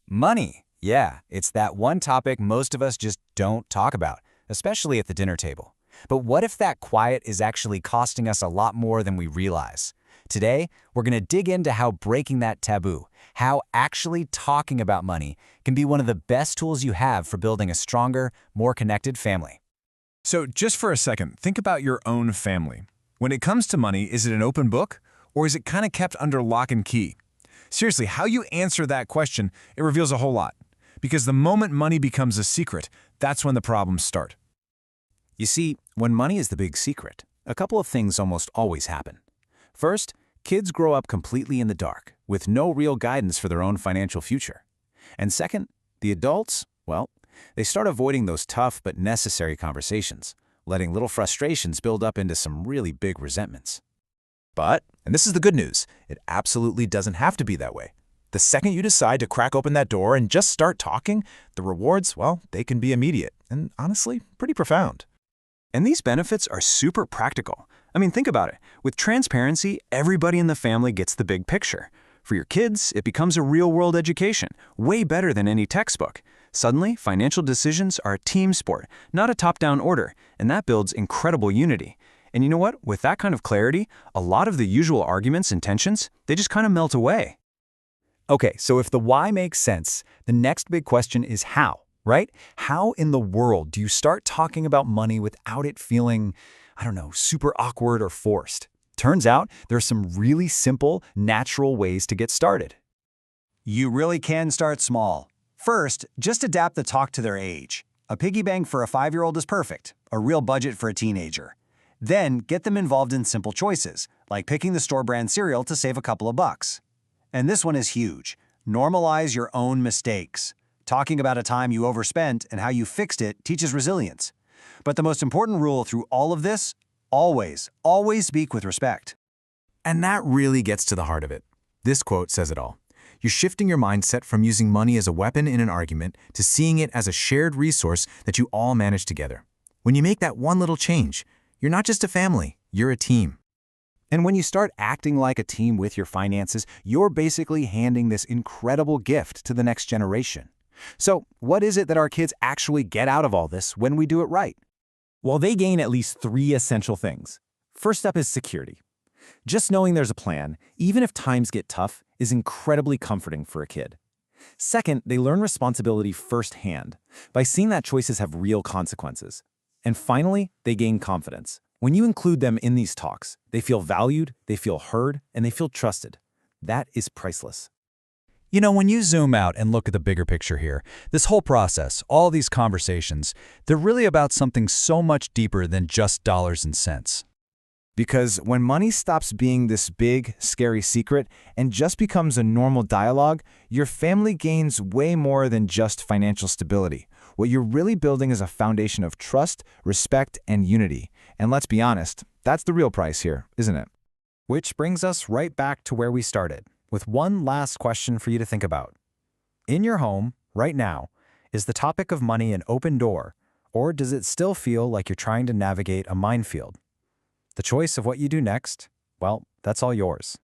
Money. Yeah, it's that one topic most of us just don't talk about, especially at the dinner table. But what if that quiet is actually costing us a lot more than we realize? Today, we're going to dig into how breaking that taboo, how actually talking about money can be one of the best tools you have for building a stronger, more connected family. So just for a second, think about your own family. When it comes to money, is it an open book, or is it kind of kept under lock and key? Seriously, how you answer that question, it reveals a whole lot. Because the moment money becomes a secret, that's when the problems start. You see, when money is the big secret, a couple of things almost always happen. First, kids grow up completely in the dark, with no real guidance for their own financial future. And second, the adults, well, they start avoiding those tough but necessary conversations, letting little frustrations build up into some really big resentments. But, and this is the good news, it absolutely doesn't have to be that way. The second you decide to crack open that door and just start talking, the rewards, well, they can be immediate and honestly pretty profound. And these benefits are super practical. I mean, think about it. With transparency, everybody in the family gets the big picture. For your kids, it becomes a real-world education, way better than any textbook. Suddenly, financial decisions are a team sport, not a top-down order, and that builds incredible unity. And you know what? With that kind of clarity, a lot of the usual arguments and tensions, they just kind of melt away. Okay, so if the why makes sense, the next big question is how, right? How in the world do you start talking about money without it feeling, I don't know, super awkward or forced? Turns out there are some really simple, natural ways to get started. You really can start small. First, just adapt the talk to their age. A piggy bank for a 5-year-old is perfect, a real budget for a teenager. Then, get them involved in simple choices, like picking the store brand cereal to save a couple of bucks. And this one is huge. Normalize your own mistakes. Talking about a time you overspent and how you fixed it teaches resilience. But the most important rule through all of this, always speak with respect. And that really gets to the heart of it. This quote says it all. You're shifting your mindset from using money as a weapon in an argument to seeing it as a shared resource that you all manage together. When you make that one little change, you're not just a family, you're a team. And when you start acting like a team with your finances, you're basically handing this incredible gift to the next generation. So, what is it that our kids actually get out of all this when we do it right? Well, they gain at least 3 essential things. First up is security. Just knowing there's a plan, even if times get tough, is incredibly comforting for a kid. Second, they learn responsibility firsthand by seeing that choices have real consequences. And finally, they gain confidence. When you include them in these talks, they feel valued, they feel heard, and they feel trusted. That is priceless. You know, when you zoom out and look at the bigger picture here, this whole process, all these conversations, they're really about something so much deeper than just dollars and cents. Because when money stops being this big, scary secret and just becomes a normal dialogue, your family gains way more than just financial stability. What you're really building is a foundation of trust, respect, and unity. And let's be honest, that's the real price here, isn't it? Which brings us right back to where we started, with one last question for you to think about. In your home, right now, is the topic of money an open door, or does it still feel like you're trying to navigate a minefield? The choice of what you do next, well, that's all yours.